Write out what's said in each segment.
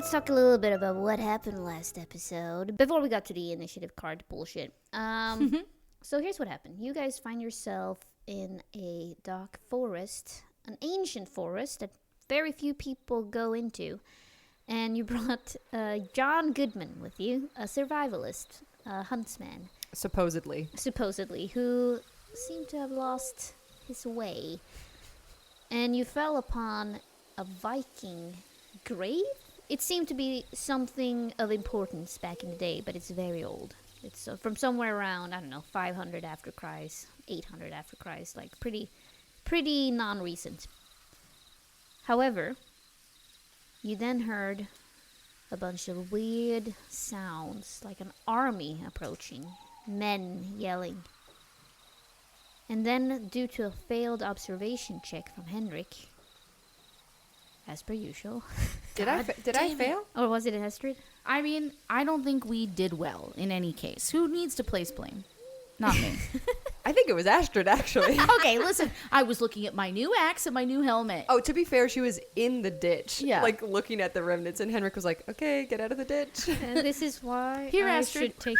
let's talk a little bit about what happened last episode. Before we got to the initiative card bullshit. So here's what happened. You guys find yourself in a dark forest, an ancient forest that very few people go into. And you brought John Goodman with you, a survivalist, a huntsman. Supposedly, who seemed to have lost his way. And you fell upon a Viking grave? It seemed to be something of importance back in the day, but it's very old. It's from somewhere around, 500 after Christ, 800 after Christ, like pretty non-recent. However, you then heard a bunch of weird sounds, like an army approaching, men yelling. And then, due to a failed observation check from Henrik, as per usual. Did I fail? Or was it Astrid? I mean, I don't think we did well in any case. Who needs to place blame? Not me. I think it was Astrid, actually. Okay, listen. I was looking at my new axe and my new helmet. Oh, to be fair, she was in the ditch, Yeah. like looking at the remnants, and Henrik was like, "Okay, get out of the ditch." And this is why Here, I Astrid. should take.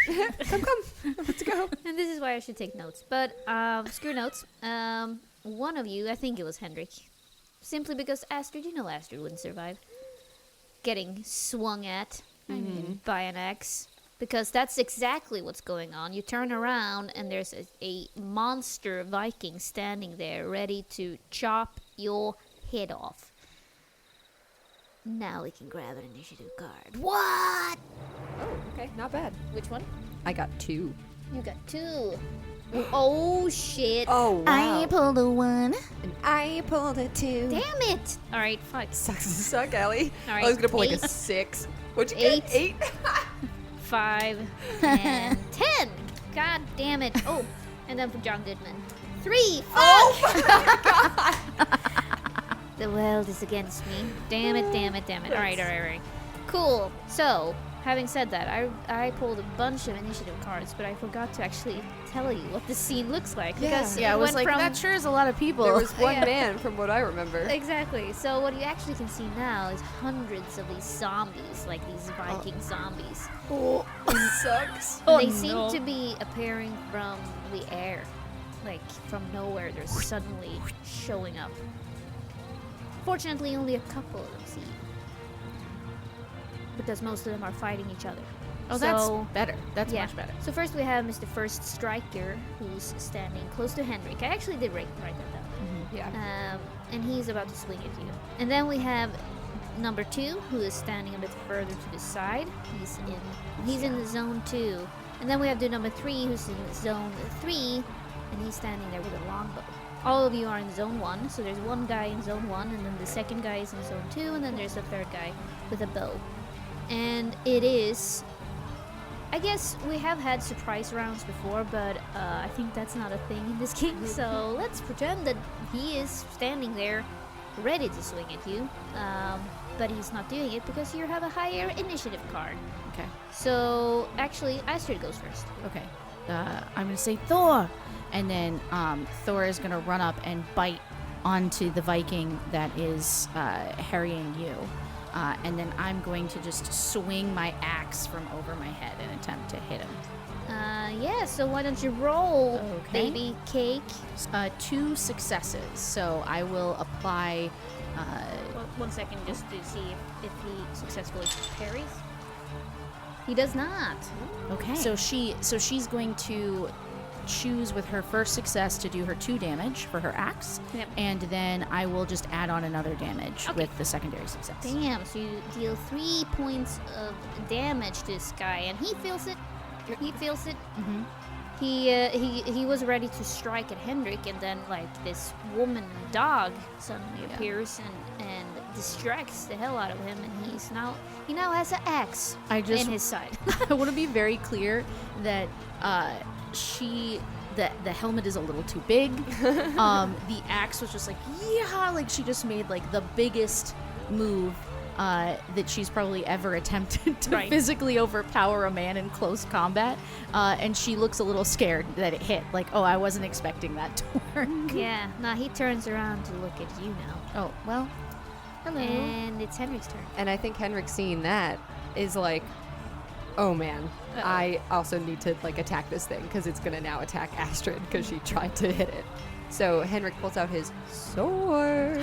come, let's go. And this is why I should take notes. But screw notes. One of you, I think it was Henrik, simply because Astrid, Astrid wouldn't survive getting swung at by an axe. Because that's exactly what's going on. You turn around and there's a monster Viking standing there ready to chop your head off. Now we can grab an initiative card. What? Oh, okay, not bad. Which one? I got 2. You got 2. Oh, shit. Oh, wow. I pulled a 1. And I pulled a 2. Damn it. All right, fuck. Suck, Ellie. All right, I was gonna pull like 8. a 6. What'd you Eight. get? 8. 5 and 10. God damn it. Oh, and then for John Goodman. 3. Oh my god. The world is against me. Damn it. All right. Cool. So, having said that, I pulled a bunch of initiative cards, but I forgot to actually tell you what the scene looks like. Because Yeah, I was went like, from that sure is a lot of people. There was one Yeah. man from what I remember. Exactly. So what you actually can see now is hundreds of these zombies, like these Viking zombies. Oh, it sucks. They seem to be appearing from the air. Like, from nowhere, they're suddenly showing up. Fortunately, only a couple of them see you. Because most of them are fighting each other. Oh, that's better. That's much better. So first we have Mr. First Striker, who's standing close to Henrik. I actually did write that down. Yeah. And he's about to swing at you. And then we have number 2, who is standing a bit further to the side. He's in the zone 2. And then we have the number 3, who's in zone 3, and he's standing there with a longbow. All of you are in zone 1, so there's one guy in zone 1, and then the second guy is in zone 2, and then there's a third guy with a bow. And it is... I guess we have had surprise rounds before, but I think that's not a thing in this game, so let's pretend that he is standing there ready to swing at you, but he's not doing it because you have a higher initiative card. Okay. So, actually, Astrid goes first. Okay. I'm going to say Thor. And then Thor is going to run up and bite onto the Viking that is harrying you. And then I'm going to just swing my axe from over my head and attempt to hit him. Yeah, so why don't you roll, Okay. baby cake? 2 successes. So I will apply... Well, 1 second, just to see if he successfully parries. He does not. Okay. So she's going to choose with her first success to do her 2 damage for her axe. Yep. And then I will just add on another damage Okay. with the secondary success. Damn, so you deal 3 points of damage to this guy, and he feels it. He feels it. Mm-hmm. He was ready to strike at Henrik, and then like this woman dog suddenly appears and distracts the hell out of him, and he now has an axe in his side. I want to be very clear that the helmet is a little too big. The axe was just like, yeah, like she just made like the biggest move that she's probably ever attempted to physically overpower a man in close combat. And she looks a little scared that it hit. Like, oh, I wasn't expecting that to work. Yeah, now he turns around to look at you now. Oh, well, Hello. And it's Henrik's turn. And I think Henrik seeing that is like, oh man, Uh-oh. I also need to like attack this thing because it's gonna now attack Astrid because she tried to hit it. So Henrik pulls out his sword,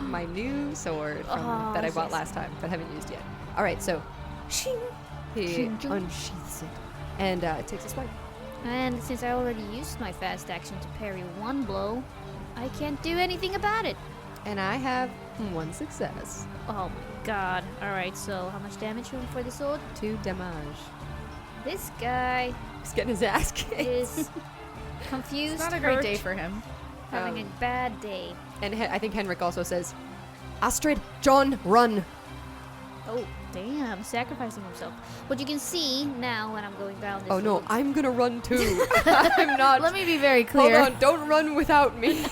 my new sword that I bought yes. last time but haven't used yet. All right, so shing, he Shing, shing. unsheaths it and takes a swipe. And since I already used my fast action to parry one blow, I can't do anything about it. And I have 1 success. Oh my god. Alright, so how much damage for the sword? 2 damage. This guy He's getting his ass kicked. is confused, It's not a great hurt, day for him. having a bad day. And I think Henrik also says, Astrid, John, run. Oh, damn, sacrificing himself. But you can see now when I'm going down this Oh no, road- I'm gonna run too. I'm not. Let me be very Hold clear. on, don't run without me.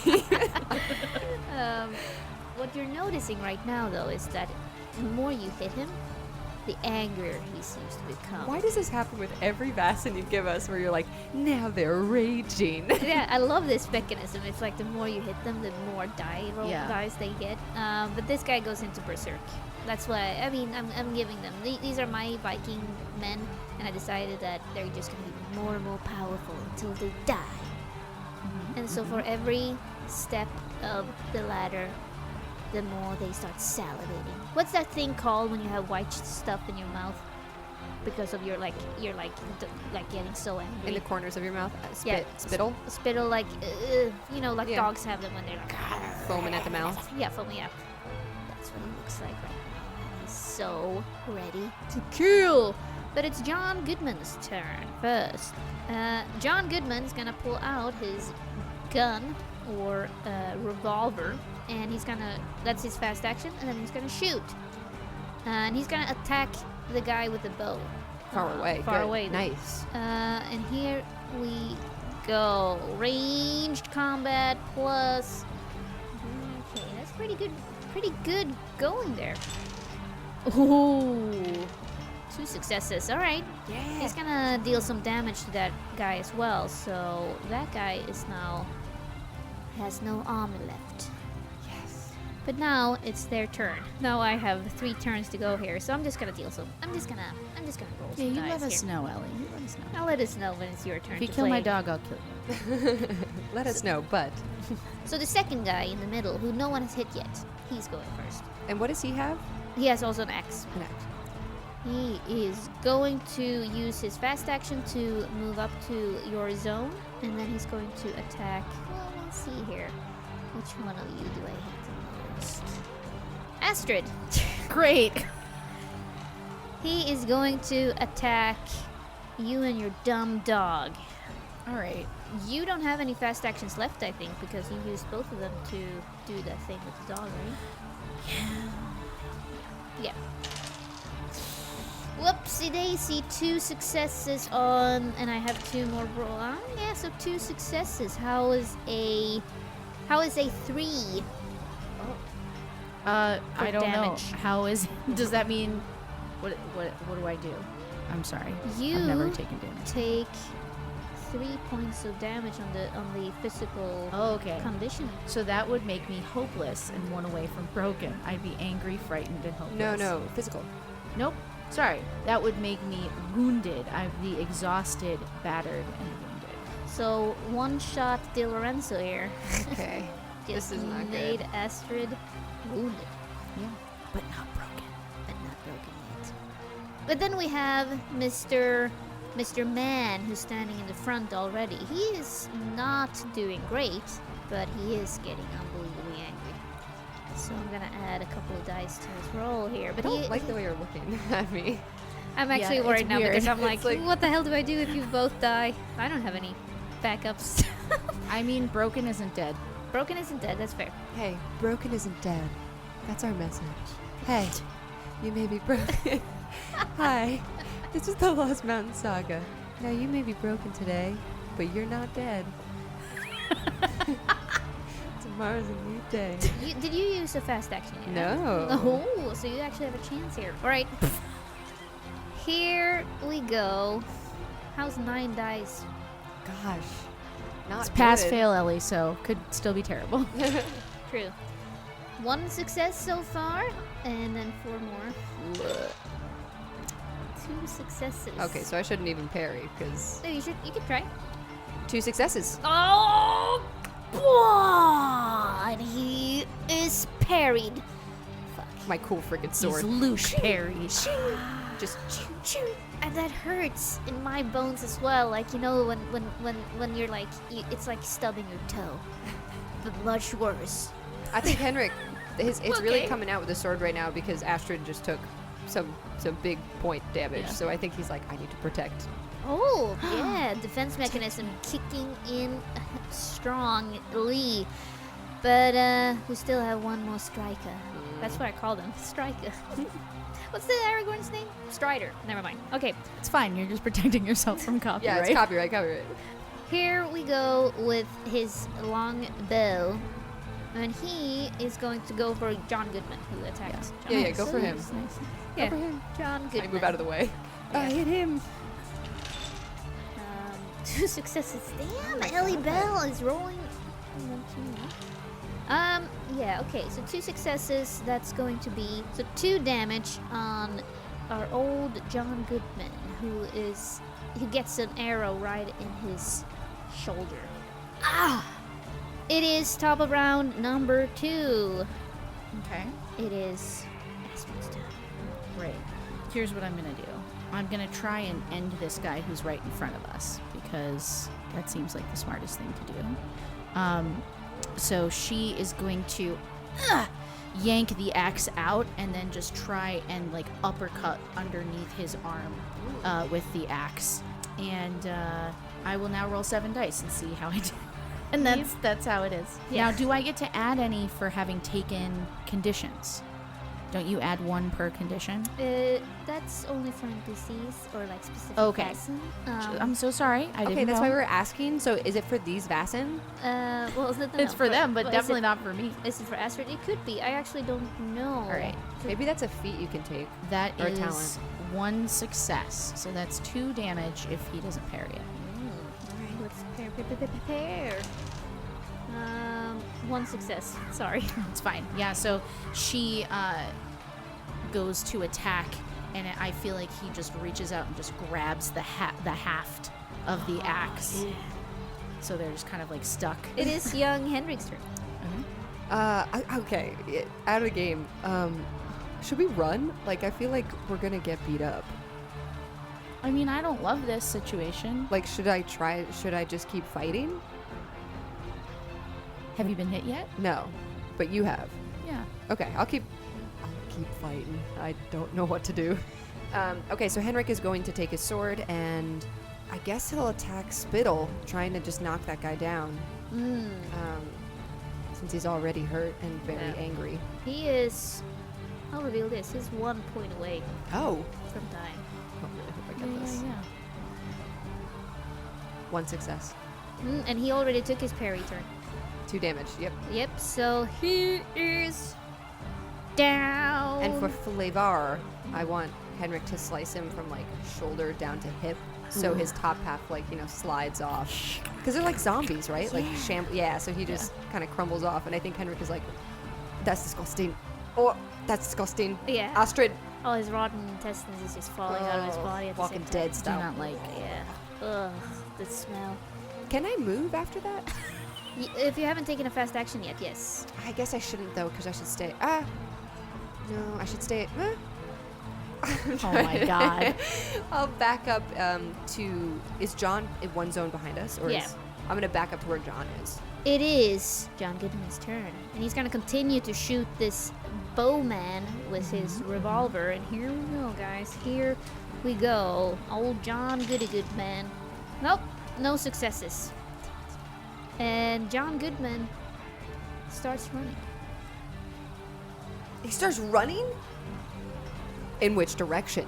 What you're noticing right now, though, is that the more you hit him, the angrier he seems to become. Why does this happen with every Vasen you give us where you're like, now they're raging? Yeah, I love this mechanism. It's like the more you hit them, the more Yeah. dice they get. But this guy goes into berserk. That's why, I mean, I'm giving them. These are my Viking men, and I decided that they're just going to be more and more powerful until they die. And so for every step of the ladder, the more they start salivating. What's that thing called when you have white stuff in your mouth? Because of you're like getting so angry. In the corners of your mouth? Yeah, Spittle? Spittle, like, you know, like Yeah. dogs have them when they're like Foaming at the mouth? Yeah, foaming up. That's what he looks like right now. And he's so ready to kill. But it's John Goodman's turn first. John Goodman's gonna pull out his gun or revolver, and he's gonna, that's his fast action, and then he's gonna shoot. And he's gonna attack the guy with the bow. Far away. Far Good. away. Nice. And here we go. Ranged combat plus. Okay, that's pretty good. Pretty good going there. Ooh, 2 successes. All right. Yeah. He's gonna deal some damage to that guy as well. So that guy is now has no armor left. Yes. But now it's their turn. Now I have 3 turns to go here, so I'm just gonna deal some. I'm just gonna roll Yeah, some you dice let us here. know, Ellie. You let us know. I'll let us know when it's your turn. If you to kill play. my dog, I'll kill you. Let us know, but. So the second guy in the middle, who no one has hit yet, he's going first. And what does he have? He has also an axe. An axe. He is going to use his fast action to move up to your zone, and then he's going to attack. Well, let's see here. Which one of you do I hate the most? Astrid. Great. He is going to attack you and your dumb dog. All right. You don't have any fast actions left, I think, because you used both of them to do that thing with the dog, right? Yeah. Whoopsie daisy, 2 successes on, and I have 2 more roll. Yeah, so 2 successes. How is a 3? I don't damage. know. How is? Does that mean? What do I do? I'm sorry. You I've never taken damage. take 3 points of damage on the physical Oh, okay. condition. So that would make me hopeless and 1 away from broken. I'd be angry, frightened, and hopeless. No, physical. Nope. Sorry. That would make me wounded. I'd be exhausted, battered, and wounded. So 1 shot Di Lorenzo here. Okay. Just This is not made good. Astrid wounded, Yeah. But not broken. but not broken yet. But then we have Mr. Man, who's standing in the front already. He is not doing great, but he is getting unbelievably angry. So I'm gonna add a couple of dice to his roll here. I But don't like the way you're looking at me. I'm actually it's worried now weird. because I'm like, It's like- what the hell do I do if you both die? I don't have any backups. I mean, broken isn't dead. Broken isn't dead. That's fair. Hey, broken isn't dead. That's our message. Hey, you may be broken. Hi, this is the Lost Mountain Saga. Now you may be broken today, but you're not dead. Tomorrow's a new day. Did you use a fast action yet? No. Oh, so you actually have a chance here. All right. Here we go. How's 9 dice? Gosh, not It's pass good. fail, Ellie, so could still be terrible. True. 1 success so far, and then 4 more. 2 successes. Okay, so I shouldn't even parry because No, you could try. 2 successes. Oh, and he is parried. Fuck. My cool freaking sword. He's Luke Perry. Just And that hurts in my bones as well. Like, you know, when you're like, it's like stubbing your toe, but much worse. I think Henrik, it's really Okay. coming out with the sword right now because Astrid just took some big point damage. Yeah. So I think he's like, I need to protect. Oh, yeah, defense mechanism kicking in strongly. But we still have 1 more striker. That's what I called him, striker. What's the Aragorn's name? Strider. Never mind. Okay, It's fine. You're just protecting yourself from copyright. Yeah, it's copyright. here we go with his long bow. And he is going to go for John Goodman, who attacked. Yeah, John. go for him. Nice. Yeah, for him. John I Goodman. move out of the way. Yeah. hit him. 2 successes. Damn, my Ellie God. Bell is rolling. 1, 2, yeah, okay, so 2 successes. That's going to be 2 damage on our old John Goodman, who gets an arrow right in his shoulder. Ah! It is top of round number 2. Okay. It is Astrid's turn. Great. Here's what I'm gonna do. I'm gonna try and end this guy who's right in front of us because that seems like the smartest thing to do. So she is going to yank the axe out and then just try and like uppercut underneath his arm with the axe. And I will now roll 7 dice and see how I do. And that's how it is. Yeah. Now, do I get to add any for having taken conditions? Don't you add 1 per condition? That's only for NPCs or like specific Okay. lesson. I'm so sorry. I didn't Okay, that's know. why we were asking. So is it for these Vasen? Well, is it It's for them, but well, definitely not for me. Is it for Astrid? It could be. I actually don't know. All right. Maybe that's a feat you can take. That Or a is talent. 1 success. So that's 2 damage if he doesn't parry it. Alright, let's pair. 1 success. Sorry. It's fine. Yeah, so she goes to attack, and I feel like he just reaches out and just grabs the haft of the axe. So they're just kind of like stuck. It is young Henrik's turn. Okay, out of the game. Should we run? Like, I feel like we're gonna get beat up. I mean, I don't love this situation. Like, should I just keep fighting? Have you been hit yet? No, but you have. Yeah. Okay, I'll keep fighting. I don't know what to do. Okay, so Henrik is going to take his sword, and I guess he'll attack Spittle, trying to just knock that guy down. Since he's already hurt and very Yeah. angry. He is. I'll reveal this. He's 1 point away Oh. from dying. Oh, I hope I get this. Yeah. 1 success. And he already took his parry turn. 2 damage. Yep. Yep, so he is down. And for flavor, I want Henrik to slice him from like shoulder down to hip, so his top half slides off. Because they're like zombies, right? Like yeah. So he just kind of crumbles off, and I think Henrik is like, "That's disgusting. Oh, that's disgusting." Yeah. Astrid. All his rotten intestines is just falling out of his body at the Walking same time. Dead Do style. not like. Yeah. Ugh, the smell. Can I move after that? If you haven't taken a fast action yet, yes. I guess I shouldn't though, because I should stay. No, I should stay. Oh my god. I'll back up to. Is John in one zone behind us, or Yeah. is I'm gonna back up to where John is. It is John Goodman's turn, and he's gonna continue to shoot this bowman with his revolver. And here we go, guys. Here we go. Old John Goodman. Nope, no successes. And John Goodman starts running. He starts running? In which direction?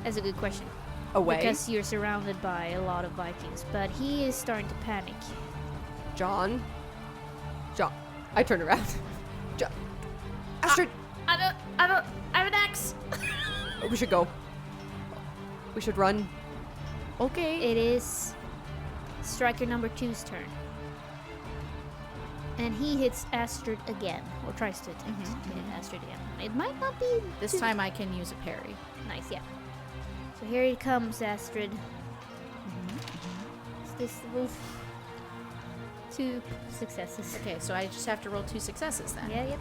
That's a good question. Away? Because you're surrounded by a lot of Vikings, but he is starting to panic. John? I turn around. John. Astrid! I have an axe. We should go. We should run. Okay. It is striker number 2's turn. And he hits Astrid again, or tries to attempt to hit Astrid again. It might not be This too time I can use a parry. nice, yeah. So here it comes, Astrid. Is this the move? 2 successes. Okay, so I just have to roll 2 successes then. Yeah, yep.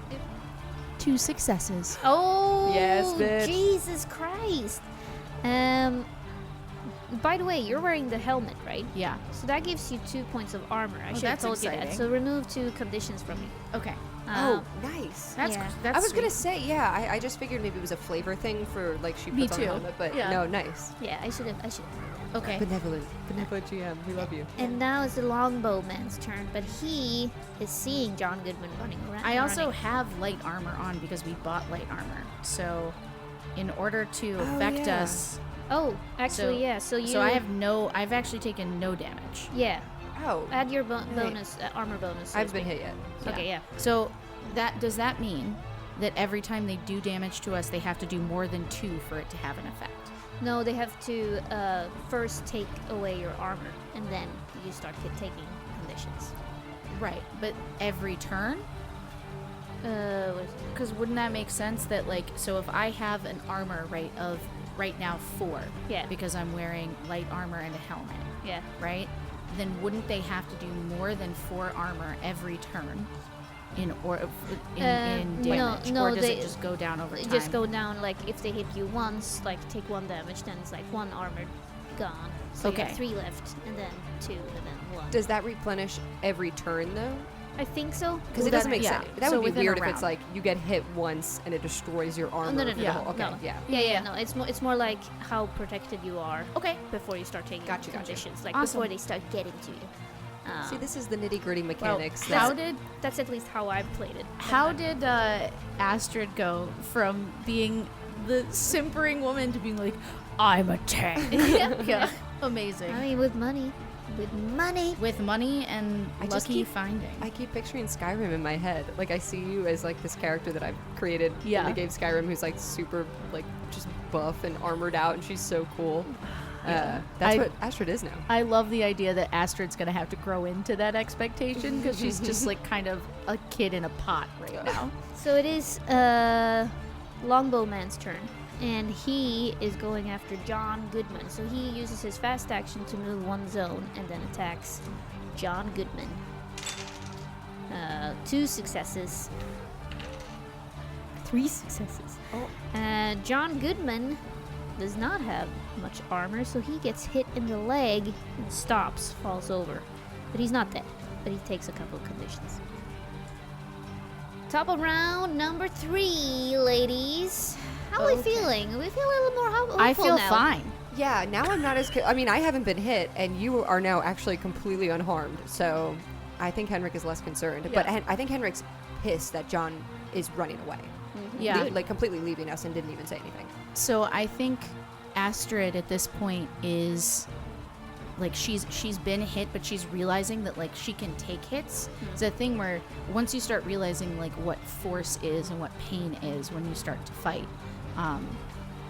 2 successes. Oh, Yes, bitch. Jesus Christ. By the way, you're wearing the helmet, right? Yeah. So that gives you 2 points of armor. I should have that's told you that. exciting. So remove 2 conditions from you. Okay. Oh, nice. That's Yeah. that's I was gonna sweet. say, yeah. I just figured maybe it was a flavor thing for like she Me puts on too. a helmet, but Yeah. no, nice. Yeah, I should have. Okay. Benevolent GM. We love you. And now it's the longbowman's turn, but he is seeing John Goodman running around. I also have light armor on because we bought light armor. So in order to affect yeah. us, Oh, actually, So- yeah. So you. so I've actually taken no damage. Yeah. Oh, Add your bonus armor bonus. so I to haven't been speak. hit yet. Okay, yeah. So does that mean that every time they do damage to us, they have to do more than 2 for it to have an effect? No, they have to first take away your armor, and then you start taking conditions. Right. But every turn? What is it? Because wouldn't that make sense that, like, so if I have an armor rate of right now 4, Yeah. because I'm wearing light armor and a helmet, Yeah. right? Then wouldn't they have to do more than 4 armor every turn in damage? no, or does they it just go down over It time? just go down, like, if they hit you once, like, take 1 damage, then it's like 1 armor gone. So you Okay. have 3 left, and then 2, and then 1. Does that replenish every turn though? I think so. Because Well, it doesn't that- make yeah. sense. That So would be within a weird if it's round. like you get hit once and it destroys your armor. no, no, for no, the Yeah. whole- okay, no. yeah. Yeah, no. It's more like how protected you are Okay. before you start taking Gotcha. conditions, like Awesome. before they start getting to you. See, this is the nitty gritty Well, mechanics. how that- did That's at least how I've played it. how did Astrid go from being the simpering woman to being like, I'm a tank? yeah. Amazing. I mean, with money. With money and I just lucky keep- finding. I keep picturing Skyrim in my head. Like I see you as like this character that I've created Yeah. in the game Skyrim, who's like super like just buff and armored out, and she's so cool. That's what Astrid is now. I love the idea that Astrid's gonna have to grow into that expectation because she's just like kind of a kid in a pot right now. So it is Longbowman's turn, and he is going after John Goodman. So he uses his fast action to move 1 zone and then attacks John Goodman. 2 successes. 3 successes. Oh. John Goodman does not have much armor, so he gets hit in the leg and stops, falls over. But he's not dead, but he takes a couple of conditions. Top of round number 3, ladies. How are we Okay. feeling? We feel a little more hopeful I feel now. fine. Yeah, now I'm not as. I mean, I haven't been hit, and you are now actually completely unharmed. So, I think Henrik is less concerned. But Yeah. I think Henrik's pissed that John is running away. Yeah. Like completely leaving us and didn't even say anything. So I think Astrid at this point is like she's been hit, but she's realizing that like she can take hits. It's a thing where once you start realizing like what force is and what pain is when you start to fight,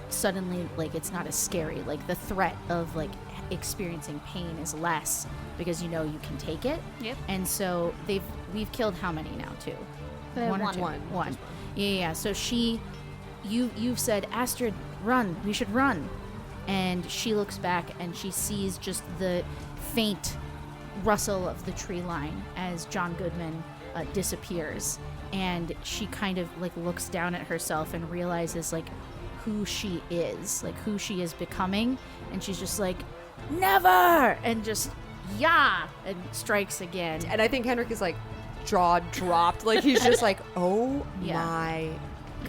suddenly like it's not as scary. Like the threat of like experiencing pain is less because you know you can take it. Yep. And so we've killed how many now? 2? One. Or 2? One. One. Yeah. So you've said, Astrid, run. We should run. And she looks back and she sees just the faint rustle of the tree line as John Goodman disappears. And she kind of like looks down at herself and realizes like who she is, like who she is becoming. And she's just like, never! And just, yeah! And strikes again. And I think Henrik is like jaw dropped. Like he's just like, oh Yeah. my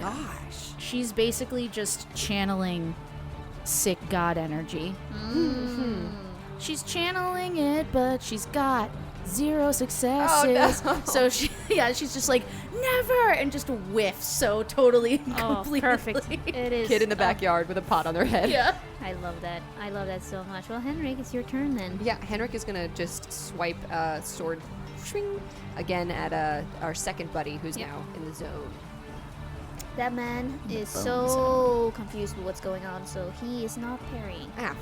gosh. She's basically just channeling sick god energy. She's channeling it, but she's got 0 successes. Oh, no. So she's just like, never! And just whiffs so totally and Oh, completely. perfect. It is. Kid in the backyard with a pot on their head. Yeah. I love that. I love that so much. Well, Henrik, it's your turn then. Yeah, Henrik is gonna just swipe sword swing, again at our second buddy who's Yep. now in the zone. That man is bone so confused with what's going on, so he is not parrying. Ah,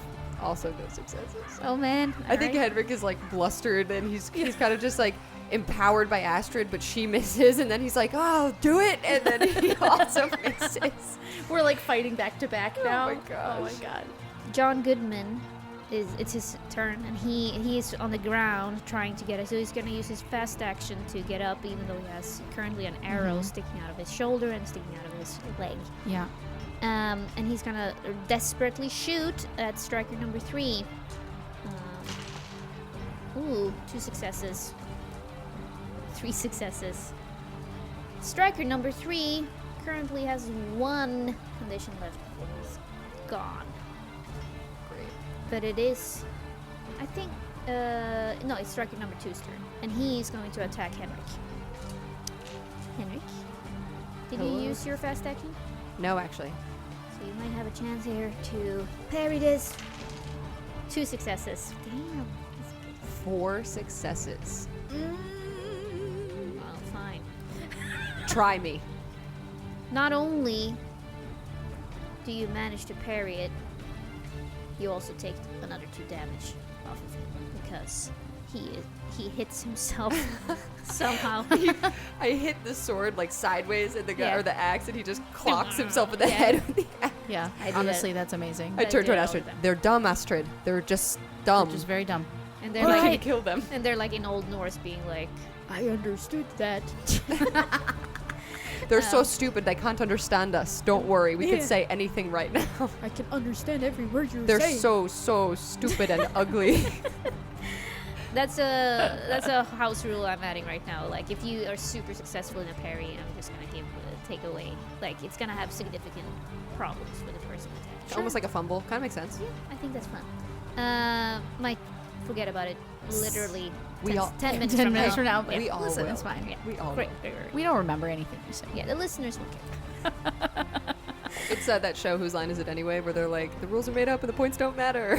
Also no successes. Oh man. I think Alright. Henrik is like blustered and he's kind of just like empowered by Astrid, but she misses, and then he's like, "Oh, do it!" And then he also misses. We're like fighting back to back now. my gosh. Oh my god. John Goodman it's his turn, and he is on the ground trying to get it. So he's gonna use his fast action to get up, even though he has currently an arrow sticking out of his shoulder and sticking out of his leg. Yeah. And he's gonna desperately shoot at striker number 3. Ooh, 2 successes. 3 successes. Striker number 3 currently has 1 condition left before he's gone. Great. But it is, I think, no, it's striker number 2's turn. And he's going to attack Henrik. Henrik, did Hello? you use your fast action? No, actually. So you might have a chance here to parry this. 2 successes. Damn. 4 successes. Well, fine. Try me. Not only do you manage to parry it, you also take another 2 damage off of him because he hits himself somehow. I hit the sword like sideways at the guy Yeah. or the axe, and he just clocks himself in the head with the axe. Yeah. I do Honestly, that's amazing. I turned to do it all Astrid. the time. They're dumb, Astrid. They're just dumb. Which is very dumb. And Why they're can't you like, kill them? and they're like in Old Norse, being like, "I understood that." They're so stupid they can't understand us. Don't worry, we can Yeah. say anything right now. I can understand every word you're They're so stupid and ugly. That's a house rule I'm adding right now. Like, if you are super successful in a parry, I'm just gonna take away. Like, it's gonna have significant problems with the person attacking. Almost like a fumble. Kind of makes sense. Yeah, I think that's fun. Might forget about it. Literally, We 10, all- 10 minutes 10 from minutes now. from now. Yeah. We all Listen, will. it's fine. Yeah. We all Great, will. great, great. We don't remember anything you say. Yeah, the listeners will care. It's that show, Whose Line Is It Anyway, where they're like, the rules are made up and the points don't matter.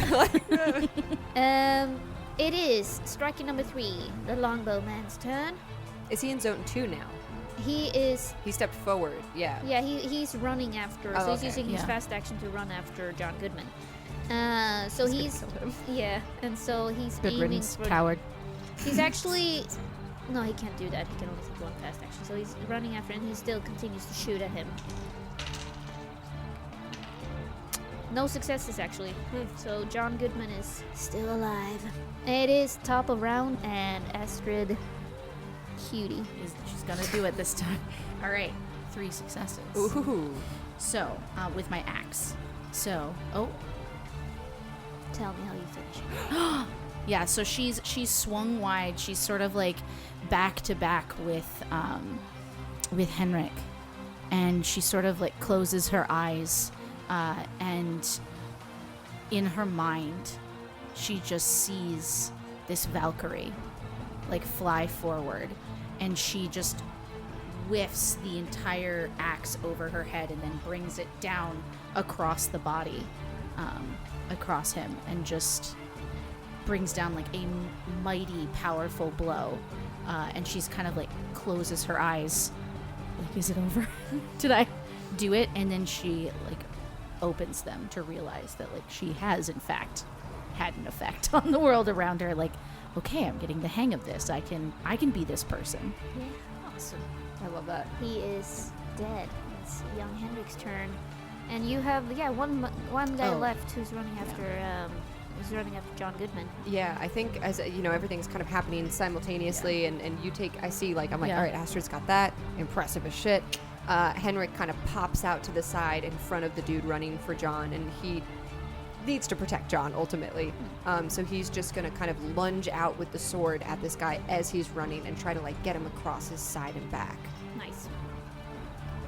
It is striker number 3, the longbowman's turn. Is he in zone 2 now? He is. He stepped forward. Yeah. Yeah, he's running after. Oh, so he's okay. using his Yeah. fast action to run after John Goodman. So Just he's gonna kill him. yeah, and so he's Good aiming riddance, for. coward. He's actually. No, he can't do that. He can only take 1 fast action. So he's running after, and he still continues to shoot at him. No successes, actually. So John Goodman is still alive. It is top of round, and Astrid, cutie. She's gonna do it this time. All right, 3 successes. Ooh. So, with my axe. So, Tell me how you finish. yeah. So she's swung wide. She's sort of like back to back with Henrik, and she sort of like closes her eyes, and in her mind, she just sees this Valkyrie like fly forward, and she just whiffs the entire axe over her head and then brings it down across the body, across him, and just brings down like a mighty powerful blow. And she's kind of like closes her eyes like, is it over? Did I do it? And then she like opens them to realize that like she has in fact had an effect on the world around her. Like, okay, I'm getting the hang of this. I can be this person. Yeah, awesome. I love that. He is dead. It's young Henrik's turn, and you have one guy Oh. left who's running after John Goodman. Yeah, I think as you know, everything's kind of happening simultaneously, and you take. I see, like, I'm like, Yeah. all right, Astrid's got that, impressive as shit. Henrik kind of pops out to the side in front of the dude running for John, and he needs to protect John ultimately. So he's just gonna kind of lunge out with the sword at this guy as he's running and try to like get him across his side and back. Nice.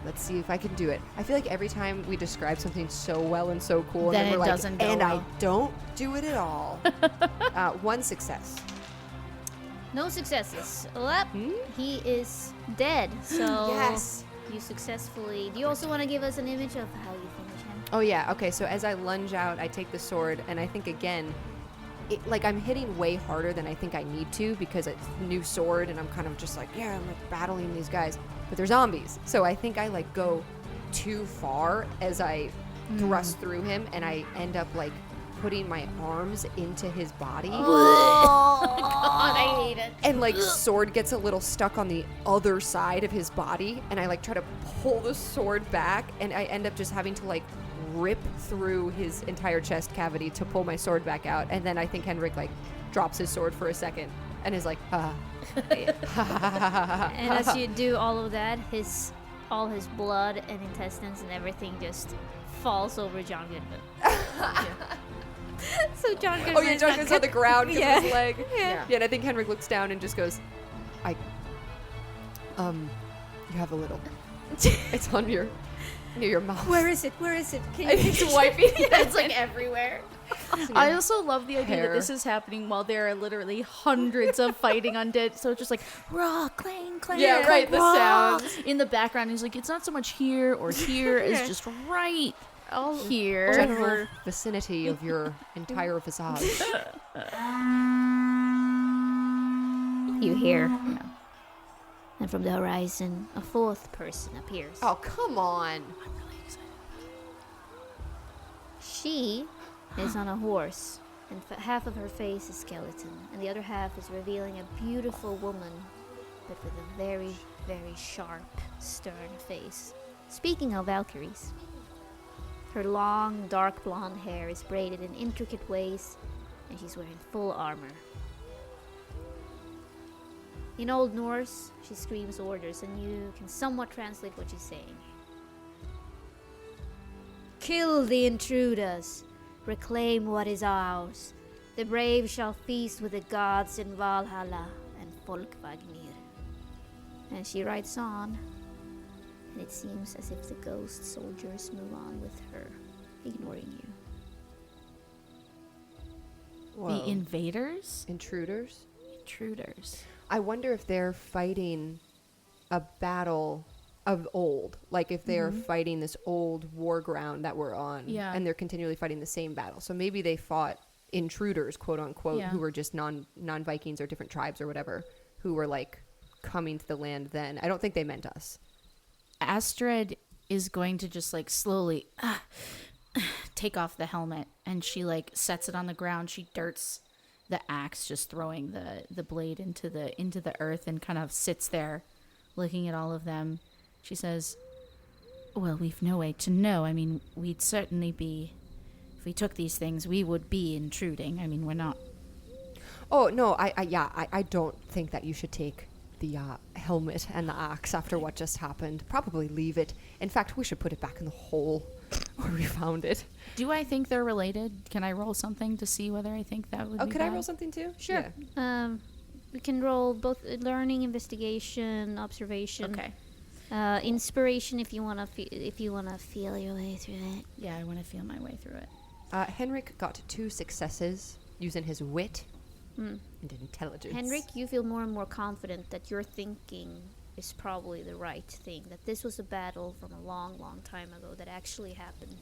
Let's see if I can do it. I feel like every time we describe something so well and so cool, Then and then it we're like, doesn't go and well." I don't do it at all. 1 success. No successes. Well, Hmm? he is dead. So Yes. you successfully. Do you also want to give us an image of how you finish him? Oh yeah. Okay. So as I lunge out, I take the sword, and I think again, like I'm hitting way harder than I think I need to because it's a new sword, and I'm kind of just like, yeah, I'm like battling these guys, but they're zombies. So I think I like go too far as I thrust through him, and I end up like putting my arms into his body. God, I hate it. And like sword gets a little stuck on the other side of his body, and I like try to pull the sword back, and I end up just having to like rip through his entire chest cavity to pull my sword back out. And then I think Henrik like drops his sword for a second and is like, And as you do all of that, all his blood and intestines and everything just falls over John Goodman. So John Goodman. Oh yeah, John goes on the ground because of his leg. Yeah. Yeah, and I think Henrik looks down and just goes, you have a little. It's on near your mouth. Where is it? Can And he's wiping. It's like everywhere. I also love the idea Hair. that this is happening while there are literally hundreds of fighting undead. So it's just like raw, clang, clang. Yeah, clang, right, the raw. sounds. In the background. He's like, it's not so much here or here. It's just right here. General vicinity of your entire visage. You hear. And from the horizon, a fourth person appears. Oh, come on. She is on a horse, and half of her face is skeleton, and the other half is revealing a beautiful woman, but with a very, very sharp, stern face. Speaking of Valkyries, her long, dark blonde hair is braided in intricate ways, and she's wearing full armor. In Old Norse, she screams orders, and you can somewhat translate what she's saying. Kill the intruders! Reclaim what is ours. The brave shall feast with the gods in Valhalla and Folkvagnir. And she writes on, and it seems as if the ghost soldiers move on with her, ignoring you. Whoa. The invaders? Intruders? Intruders. I wonder if they're fighting a battle of old. Like if they're fighting this old war ground that we're on. Yeah. And they're continually fighting the same battle. So maybe they fought intruders, quote unquote, Yeah. who were just non-Vikings or different tribes or whatever, who were like coming to the land then. I don't think they meant us. Astrid is going to just like slowly take off the helmet, and she like sets it on the ground. She dirts the axe, just throwing the blade into the earth, and kind of sits there looking at all of them. She says, well, we've no way to know. I mean, we'd certainly be, if we took these things, we would be intruding. I mean, we're not. Oh, no, I don't think that you should take the helmet and the axe after what just happened. Probably leave it. In fact, we should put it back in the hole where we found it. Do I think they're related? Can I roll something to see whether I think that would be Could I bad? roll something too? Sure. Yeah. We can roll both learning, investigation, observation. Okay. Inspiration if you wanna feel your way through it. Yeah, I want to feel my way through it. Henrik got 2 successes using his wit and intelligence. Henrik, you feel more and more confident that your thinking is probably the right thing. That this was a battle from a long, long time ago that actually happened.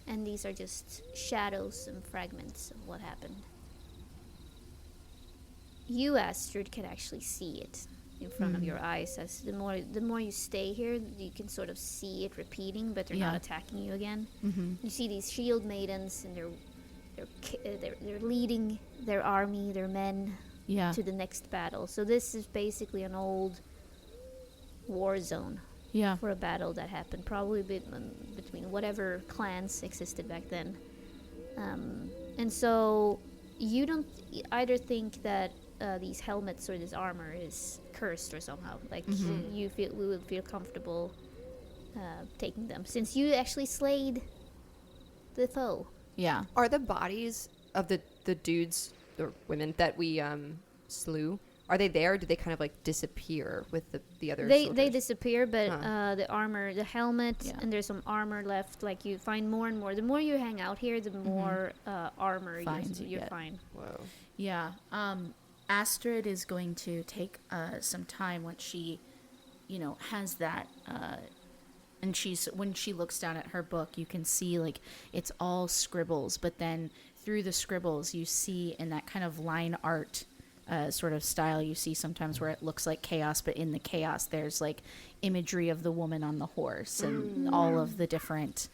And these are just shadows and fragments of what happened. You, Astrid, can actually see it in front of your eyes. As the more you stay here, you can sort of see it repeating, but they're not attacking you again. You see these shield maidens, and they're leading their army, their men, to the next battle. So this is basically an old war zone for a battle that happened probably between whatever clans existed back then. And so you don't either think that these helmets or this armor is cursed or somehow. Like we would feel comfortable taking them since you actually slayed the foe. Yeah. Are the bodies of the dudes or women that we slew, are they there? Or do they kind of like disappear with the other They soldiers? disappear, but the armor, the helmet, and there's some armor left. Like you find more and more. The more you hang out here, the more armor you find. Whoa. Yeah. Astrid is going to take some time once she, has that. And when she looks down at her book, you can see like it's all scribbles, but then through the scribbles, you see in that kind of line art sort of style you see sometimes where it looks like chaos, but in the chaos there's like imagery of the woman on the horse and all of the different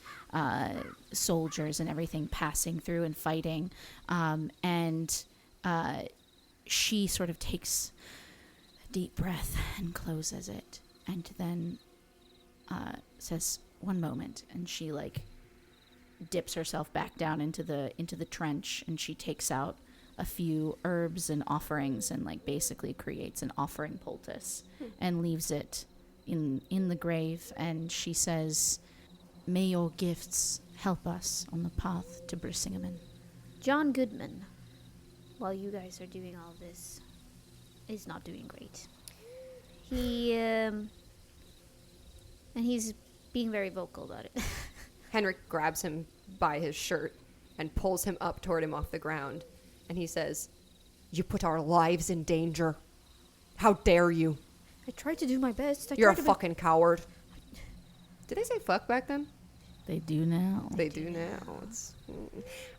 soldiers and everything passing through and fighting. And she sort of takes a deep breath and closes it, and then says, "One moment," and she like dips herself back down into the trench, and she takes out a few herbs and offerings and like basically creates an offering poultice and leaves it in the grave. And she says, "May your gifts help us on the path to Brisingamen." John Goodman, while you guys are doing all this, is not doing great. And he's being very vocal about it. Henrik grabs him by his shirt and pulls him up toward him off the ground. And he says, "You put our lives in danger. How dare you? I tried to do my best. You're a fucking coward." Did they say fuck back then? They do now. They do now.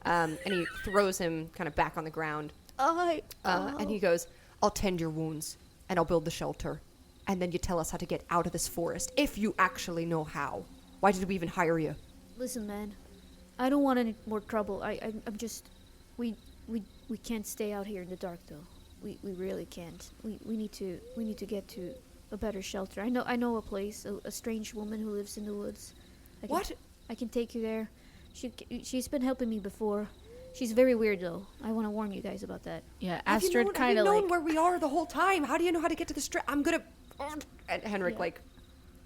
And he throws him kind of back on the ground. And he goes, "I'll tend your wounds, and I'll build the shelter. And then you tell us how to get out of this forest, if you actually know how. Why did we even hire you?" Listen, man. I don't want any more trouble. I'm just... We can't stay out here in the dark, though. We really can't. We need to get to a better shelter. I know a place, a strange woman who lives in the woods. I can take you there. She's been helping me before. She's very weird, though. I want to warn you guys about that. Yeah, Astrid kind of like... Have you like... known where we are the whole time? How do you know how to get to the strip? I'm gonna... And Henrik,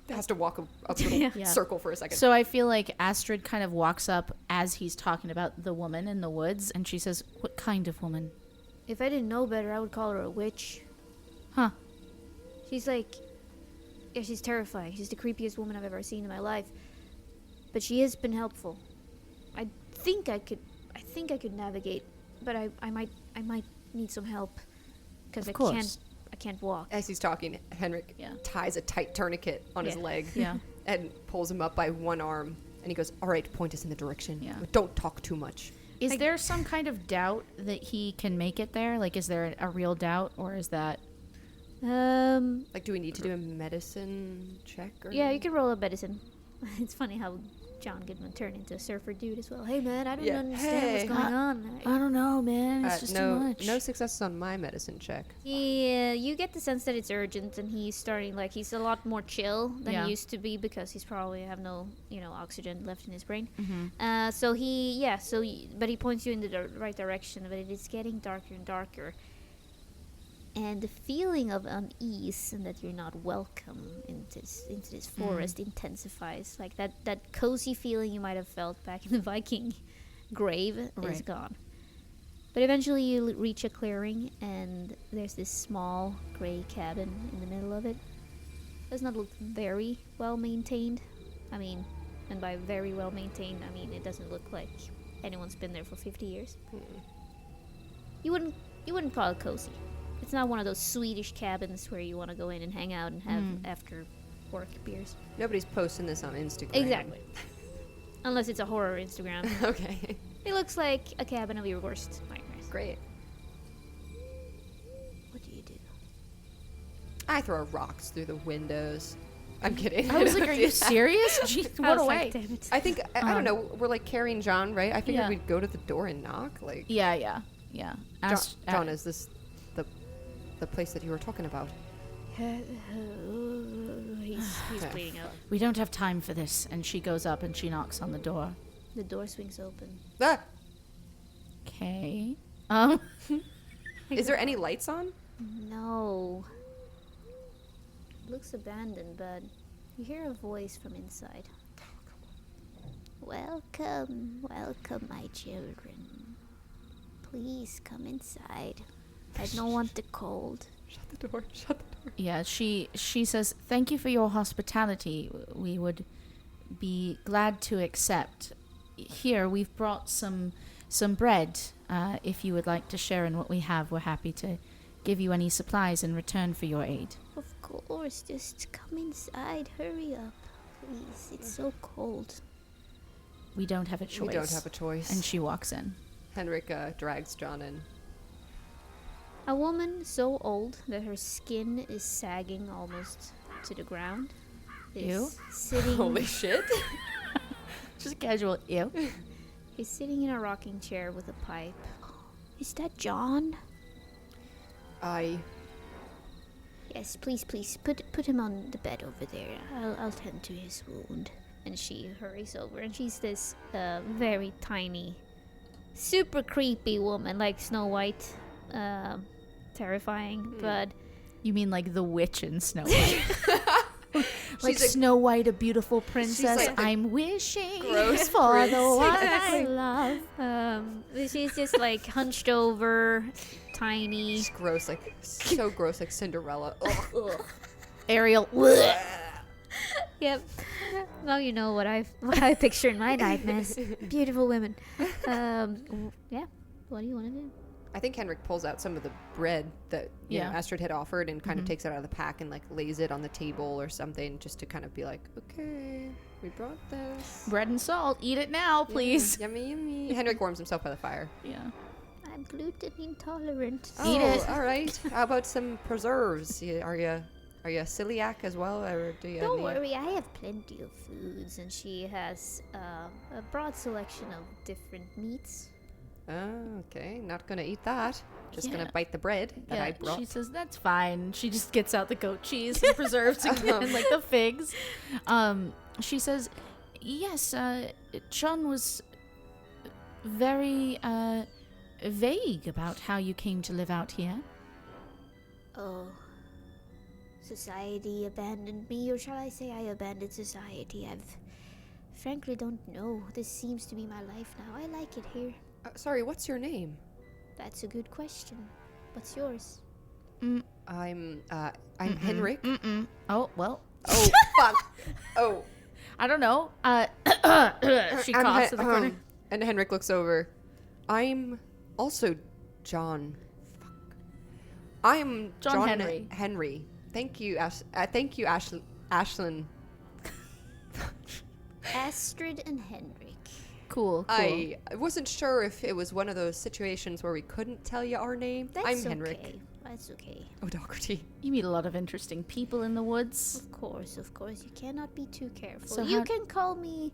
has to walk a little circle for a second. So I feel like Astrid kind of walks up as he's talking about the woman in the woods, and she says, "What kind of woman?" If I didn't know better, I would call her a witch. Huh. She's like... Yeah, she's terrifying. She's the creepiest woman I've ever seen in my life. But she has been helpful. I think I could navigate, but I might need some help because I can't walk. As he's talking, Henrik ties a tight tourniquet on his leg and pulls him up by one arm. And he goes, "All right, point us in the direction. But don't talk too much." Is there some kind of doubt that he can make it there? Like, is there a real doubt, or is that... Like, do we need to do a medicine check? Or Yeah, you can roll a medicine. It's funny how John Goodman turned into a surfer dude as well. Hey, man, I don't understand what's going on. I don't know, man. It's just too much. No successes on my medicine check. Yeah, you get the sense that it's urgent, and he's starting, like, he's a lot more chill than he used to be because he's probably have no, oxygen left in his brain. Mm-hmm. But he points you in the right direction, but it is getting darker and darker. And the feeling of unease and that you're not welcome into this forest intensifies. Like that cozy feeling you might have felt back in the Viking grave is gone. But eventually you reach a clearing, and there's this small gray cabin in the middle of it. Does not look very well maintained. I mean, and by very well maintained, I mean it doesn't look like anyone's been there for 50 years. You wouldn't call it cozy. It's not one of those Swedish cabins where you want to go in and hang out and have after work beers. Nobody's posting this on Instagram. Exactly. Unless it's a horror Instagram. Okay. It looks like a cabin of your worst nightmares. Great. What do you do? I throw rocks through the windows. I'm kidding. I was like, are you serious? Jeez, what a way. Like, damn it. I think, I don't know, we're like carrying John, right? I figured we'd go to the door and knock. Like. Yeah. John, is this the place that you were talking about? He's bleeding out. We don't have time for this. And she goes up and she knocks on the door. The door swings open. Ah! Okay. Is there any lights on? No. It looks abandoned, but you hear a voice from inside. Welcome, my children. Please come inside. I don't want the cold. Shut the door. Yeah, she says, "Thank you for your hospitality. We would be glad to accept. Here, we've brought some bread. If you would like to share in what we have, we're happy to give you any supplies in return for your aid." Of course, just come inside. Hurry up, please. It's so cold. We don't have a choice. And she walks in. Henrik drags John in. A woman so old that her skin is sagging almost to the ground is sitting. Holy shit. Just casual. Ew. He's sitting in a rocking chair with a pipe. Is that John? Yes, please, put him on the bed over there. I'll tend to his wound. And she hurries over, and she's this very tiny, super creepy woman, like Snow White, terrifying. But You mean like the witch in Snow White? Like She's Snow White, a beautiful princess. like the I'm wishing gross for prince. the one I I love. She's just like hunched over, tiny. It's gross, like so gross, like Cinderella. Ugh. Ariel. Yep. Now you know what I picture in my nightmares. Beautiful women. Yeah. What do you want to do? I think Henrik pulls out some of the bread that you know, Astrid had offered and kind of takes it out of the pack and like lays it on the table or something, just to kind of be like, okay, we brought this. Bread and salt. Eat it now, please. Yummy, yummy. Henrik warms himself by the fire. Yeah. I'm gluten intolerant. Eat it. All right. How about some preserves? Are you celiac as well, or do you? Don't worry, I have plenty of foods, and she has a broad selection of different meats. Oh, okay. Not gonna eat that. Just Yeah. gonna bite the bread that I brought. She says that's fine. She just gets out the goat cheese and preserves again, like the figs. She says, yes, John was very vague about how you came to live out here. Oh. Society abandoned me, or shall I say I abandoned society? I've frankly don't know. This seems to be my life now. I like it here. Sorry, what's your name? That's a good question. What's yours? I'm Henrik. Oh, well. Oh, fuck. Oh. I don't know. She coughs in the corner. And Henrik looks over. I'm also John. Fuck. I'm John Henry. Henry. Thank you, Ashlyn. Astrid and Henrik. Cool. I wasn't sure if it was one of those situations where we couldn't tell you our name. That's I'm Henrik. okay. That's okay. O'Doherty. You meet a lot of interesting people in the woods. Of course. You cannot be too careful. So you how- can call me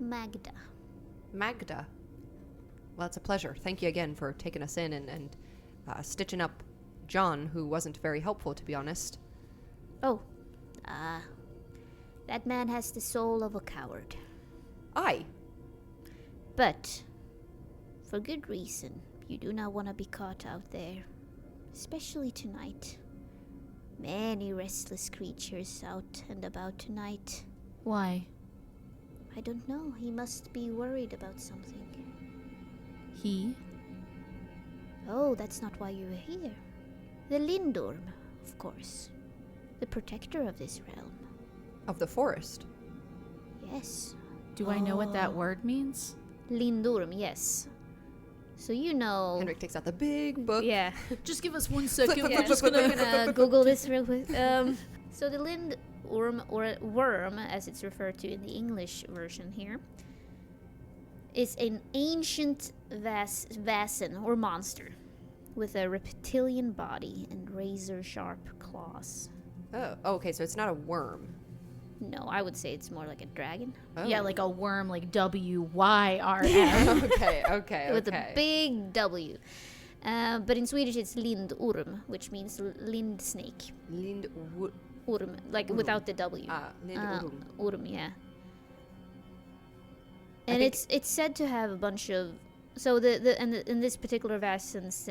Magda. Magda. Well, it's a pleasure. Thank you again for taking us in and stitching up John, who wasn't very helpful, to be honest. Oh. That man has the soul of a coward. Aye. But, for good reason, you do not want to be caught out there. Especially tonight. Many restless creatures out and about tonight. Why? I don't know. He must be worried about something. He? Oh, that's not why you were here. The Lindorm, of course. The protector of this realm. Of the forest. Yes. Do I know what that word means? Lindorm, yes. So you know... Henrik takes out the big book. Yeah. Just give us 1 second. flip, We're flip, just flip, gonna... flip, gonna Google this real quick. So the Lindorm, or worm, as it's referred to in the English version here, is an ancient vasen, or monster, with a reptilian body and razor-sharp claws. Oh, okay, so it's not a worm. No, I would say it's more like a dragon. Oh. Yeah, like a worm, like WYRM. okay. With a big W. But in Swedish it's lindorm, which means lind snake. Orm, like without the W. Lindorm. Orm, yeah. And it's said to have a bunch of... So in this particular vassence,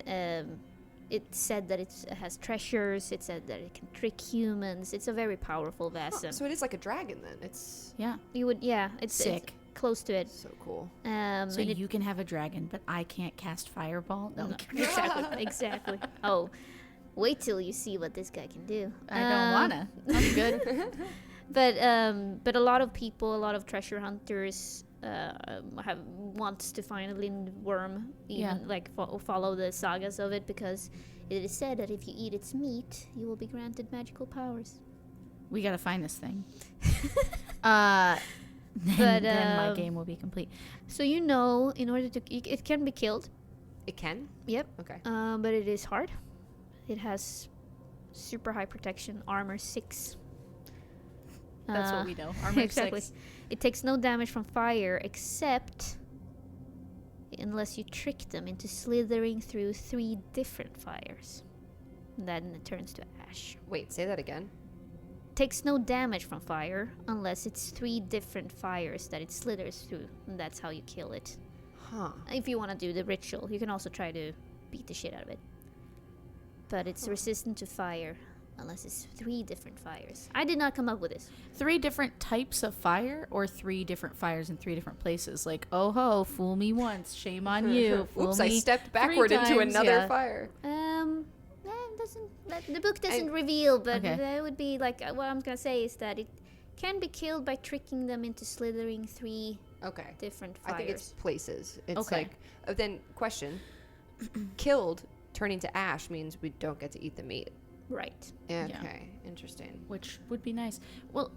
it's said that it has treasures. It said that it can trick humans. It's a very powerful vasen. So it is like a dragon then. It's Yeah. You would, yeah. It's Sick. It's close to it. so cool. So and you can have a dragon, but I can't cast fireball? No. exactly. Oh, wait till you see what this guy can do. I don't wanna. I'm good. But a lot of people, a lot of treasure hunters, wants to find a lindworm, even like follow the sagas of it, because it is said that if you eat its meat, you will be granted magical powers. We gotta find this thing. Then my game will be complete. So in order to, it can be killed. It can? Yep. Okay. But it is hard. It has super high protection, armor 6. That's what we know. Armor exactly. 6. It takes no damage from fire except unless you trick them into slithering through 3 different fires. Then it turns to ash. Wait, say that again. Takes no damage from fire unless it's 3 different fires that it slithers through, and that's how you kill it. Huh. If you want to do the ritual, you can also try to beat the shit out of it. But it's resistant to fire unless it's 3 different fires. I did not come up with this. 3 different types of fire, or 3 different fires in 3 different places? Like, oh ho, fool me once, shame on you. Fool Oops, me I stepped 3 backward into times, another yeah. fire. The book doesn't reveal, but Okay. that would be like what I'm gonna say is that it can be killed by tricking them into slithering 3 Okay. different fires. I think it's places. It's Okay. like, then question. Killed, turning to ash means we don't get to eat the meat. right. Okay, interesting. Which would be nice. Well,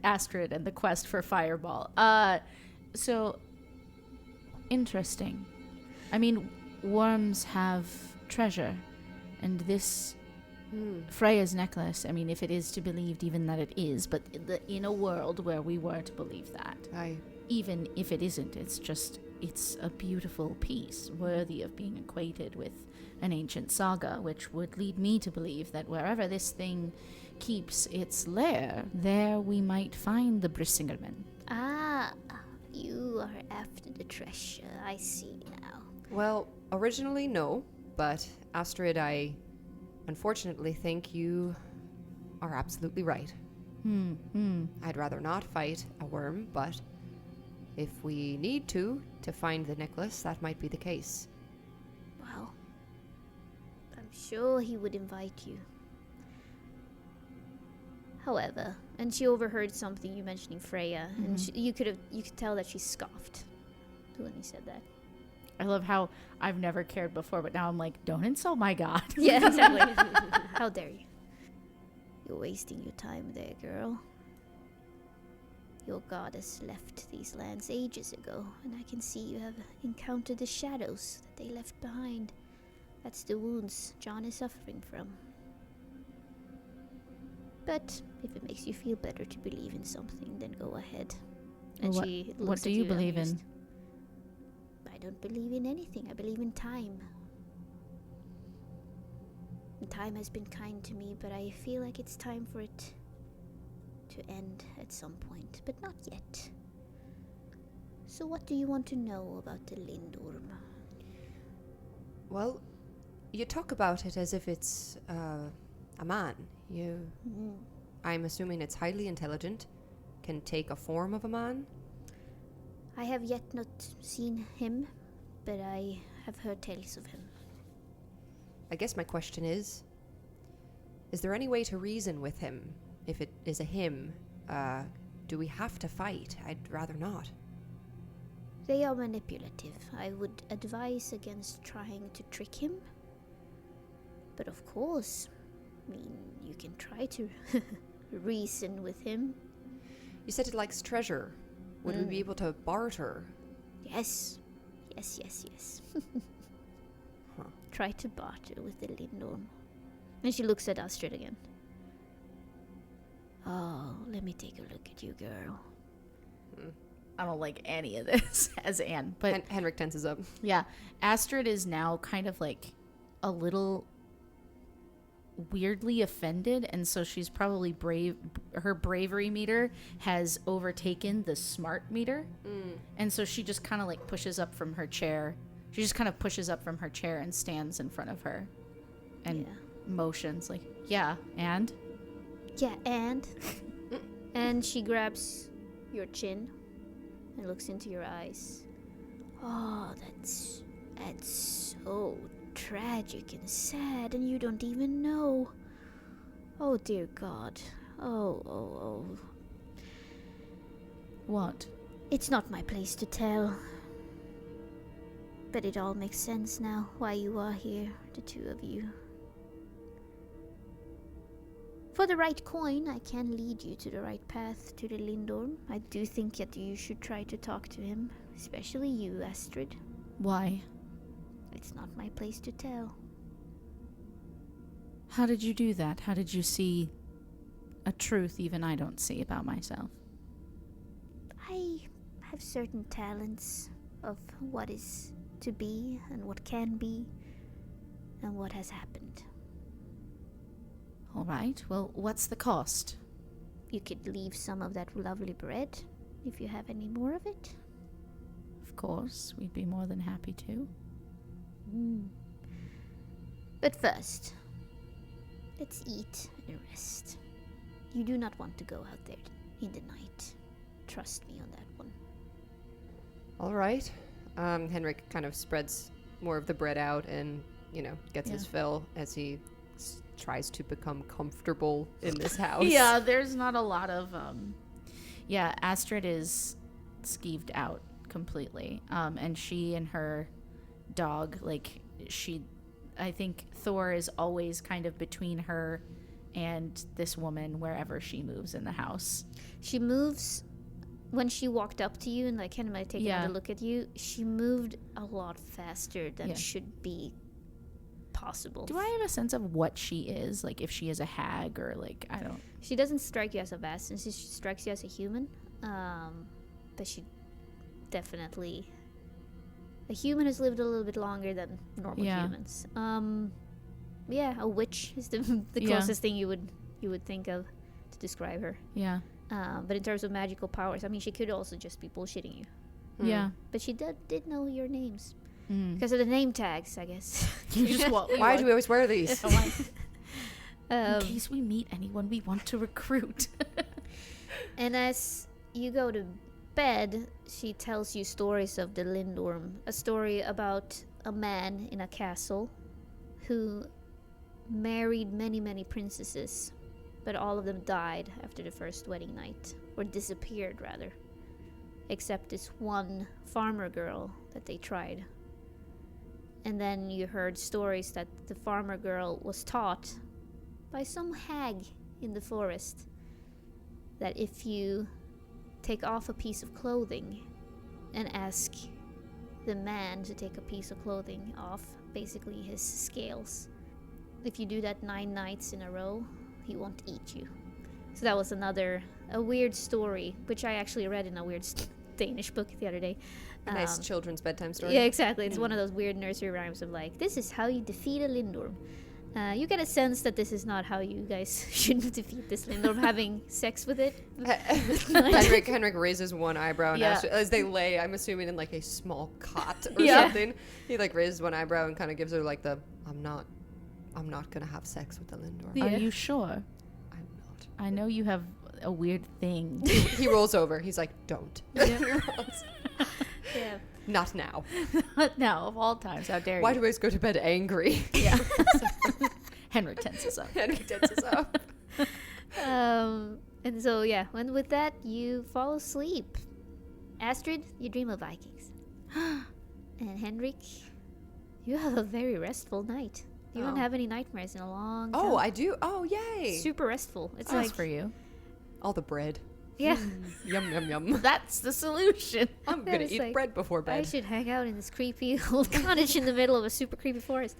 Astrid and the quest for Fireball. So, interesting. I mean, worms have treasure, and this Freya's necklace, I mean, if it is to be believed, even that it is, but in a world where we were to believe that, even if it isn't, it's a beautiful piece, worthy of being equated with an ancient saga, which would lead me to believe that wherever this thing keeps its lair, there we might find the Brissingerman. Ah, you are after the treasure. I see now. Well, originally, no. But, Astrid, I unfortunately think you are absolutely right. I'd rather not fight a worm, but if we need to find the necklace, that might be the case. Well, I'm sure he would invite you. However, and she overheard something you mentioning Freya, and you could tell that she scoffed when he said that. I love how I've never cared before, but now I'm like, don't insult my god. Yeah, exactly. How dare you? You're wasting your time there, girl. Your goddess left these lands ages ago, and I can see you have encountered the shadows that they left behind. That's the wounds John is suffering from. But if it makes you feel better to believe in something, then go ahead. And Well, she what looks do at you believe amused. in? I don't believe in anything. I believe in time. And time has been kind to me, but I feel like it's time for it to end at some point, but not yet. So what do you want to know about the Lindorm? Well, you talk about it as if it's a man. I'm assuming it's highly intelligent, can take a form of a man. I have yet not seen him, but I have heard tales of him. I guess my question is there any way to reason with him? If it is a him, do we have to fight? I'd rather not. They are manipulative. I would advise against trying to trick him. But of course, I mean, you can try to reason with him. You said it likes treasure. Would we be able to barter? Yes. Yes. Try to barter with the Lindorm. And she looks at Astrid again. Oh, let me take a look at you, girl. I don't like any of this as Anne, but Henrik tenses up. yeah, Astrid is now kind of like a little weirdly offended, and so she's probably brave. Her bravery meter has overtaken the smart meter, and so she just kind of like pushes up from her chair. She just kind of pushes up from her chair and stands in front of her, and motions like, "Yeah, and." Yeah, and? And she grabs your chin and looks into your eyes. Oh, that's so tragic and sad, and you don't even know. Oh, dear God. Oh. What? It's not my place to tell. But it all makes sense now, why you are here, the two of you. For the right coin, I can lead you to the right path to the Lindorm. I do think that you should try to talk to him, especially you, Astrid. Why? It's not my place to tell. How did you do that? How did you see a truth even I don't see about myself? I have certain talents of what is to be and what can be and what has happened. All right. Well, what's the cost? You could leave some of that lovely bread if you have any more of it. Of course, we'd be more than happy to. But first, let's eat and rest. You do not want to go out there in the night. Trust me on that one. All right. Henrik kind of spreads more of the bread out and, gets his fill as he tries to become comfortable in this house. Yeah, there's not a lot of Astrid is skeeved out completely. And she and her dog, I think Thor is always kind of between her and this woman wherever she moves in the house. She moves when she walked up to you and kind of taking another look at you. She moved a lot faster than should be possible. Do I have a sense of what she is? Like if she is a hag or I don't. She doesn't strike you as a bastard. She strikes you as a human. But she definitely. A human has lived a little bit longer than normal humans. A witch is the closest thing you would think of to describe her. Yeah. But in terms of magical powers, I mean, she could also just be bullshitting you. Yeah. But she did know your names. Because of the name tags, I guess. Why do we always wear these? In case we meet anyone we want to recruit. And as you go to bed, she tells you stories of the Lindorm. A story about a man in a castle who married many, many princesses, but all of them died after the first wedding night, or disappeared rather, except this one farmer girl that they tried. And then you heard stories that the farmer girl was taught by some hag in the forest that if you take off a piece of clothing and ask the man to take a piece of clothing off, basically his scales, if you do that 9 nights in a row, he won't eat you. So that was a weird story, which I actually read in a weird Danish book the other day. A nice children's bedtime story. Yeah, exactly. It's one of those weird nursery rhymes of this is how you defeat a Lindorm. You get a sense that this is not how you guys should defeat this Lindorm, having sex with it. Henrik raises one eyebrow and as they lay, I'm assuming in a small cot or something. He raises one eyebrow and kind of gives her I'm not gonna have sex with the Lindorm. Yeah. Are you sure? I'm not. I know you have a weird thing. He rolls over. He's like, don't. Yeah. Not now. Not now, of all times. How dare you? Why do I always go to bed angry? Yeah. Henrik tenses up. And so, when with that, you fall asleep. Astrid, you dream of Vikings. And Henrik, you have a very restful night. You don't have any nightmares in a long time. Oh, I do? Oh, yay. Super restful. It's nice for you. All the bread. Yeah. Yum, yum, yum. That's the solution. I'm going to eat bread before bed. I should hang out in this creepy old cottage in the middle of a super creepy forest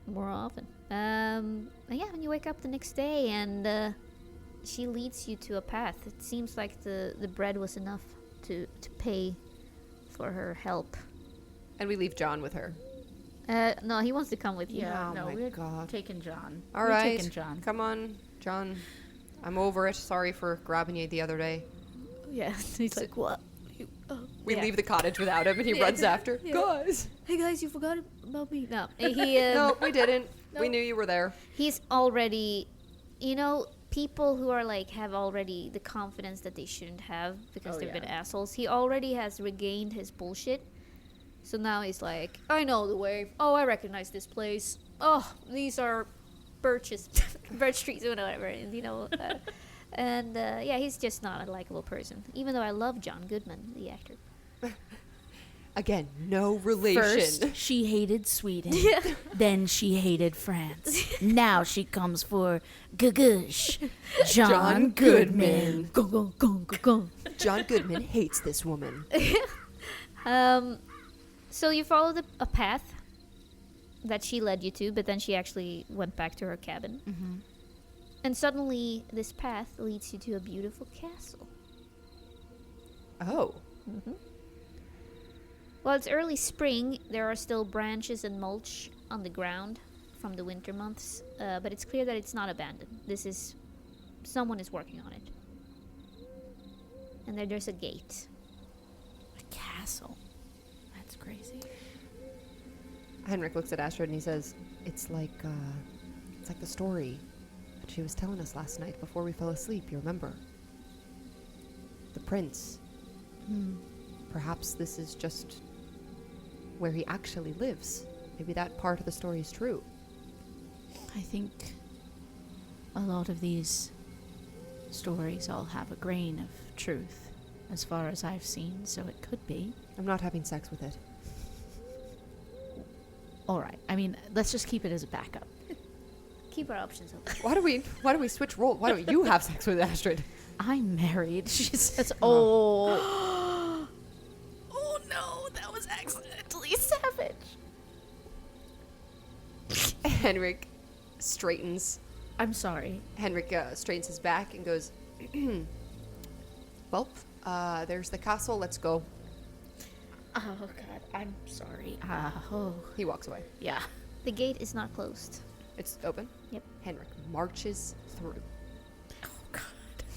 more often. And you wake up the next day and she leads you to a path. It seems like the bread was enough to pay for her help. And we leave John with her. No, he wants to come with you. Yeah, oh no, my we're God. taking John. All right. Taking John. Come on, John. I'm over it. Sorry for grabbing you the other day. Yeah. He's like, what? We leave the cottage without him, and he runs after. Yeah. Guys. Hey, guys, you forgot about me. No. No, we didn't. No. We knew you were there. He's already, people who are have already the confidence that they shouldn't have because they've been assholes. He already has regained his bullshit. So now he's like, I know the way. Oh, I recognize this place. Oh, these are birch trees or whatever. And, he's just not a likable person. Even though I love John Goodman, the actor. Again, no relation. First, she hated Sweden. Then she hated France. Now she comes for Gugush. John Goodman. John Goodman hates this woman. So you follow a path that she led you to, but then she actually went back to her cabin. Mm-hmm. And suddenly, this path leads you to a beautiful castle. Oh. Mm-hmm. While it's early spring, there are still branches and mulch on the ground from the winter months, but it's clear that it's not abandoned. Someone is working on it. And there's a gate. A castle. That's crazy. Henrik looks at Astrid and he says, it's like the story that she was telling us last night before we fell asleep, you remember? The prince. Perhaps this is just where he actually lives. Maybe that part of the story is true. I think a lot of these stories all have a grain of truth, as far as I've seen, so it could be. I'm not having sex with it. All right. I mean, let's just keep it as a backup. Keep our options open. Why do we switch roles? Why don't you have sex with Astrid? I'm married. She says, oh. Oh no, that was accidentally savage. Henrik straightens. I'm sorry. Henrik straightens his back and goes, well, there's the castle. Let's go. Oh god, I'm sorry. He walks away. Yeah. The gate is not closed. It's open? Yep. Henrik marches through. Oh god.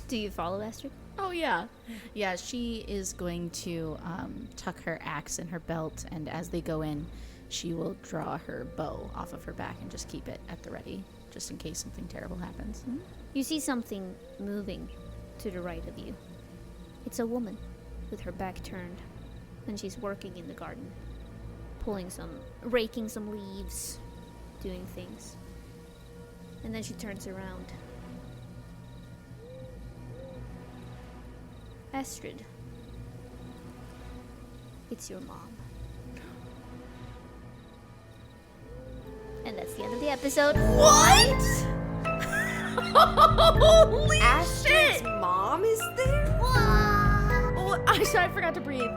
Do you follow Astrid? Oh yeah. Yeah, she is going to tuck her axe in her belt, and as they go in, she will draw her bow off of her back and just keep it at the ready, just in case something terrible happens. Mm-hmm. You see something moving to the right of you. It's a woman with her back turned, and she's working in the garden, raking some leaves, doing things. And then she turns around. Astrid, it's your mom. And that's the end of the episode. What? Holy Astrid's mom is there? Oh, I forgot to breathe.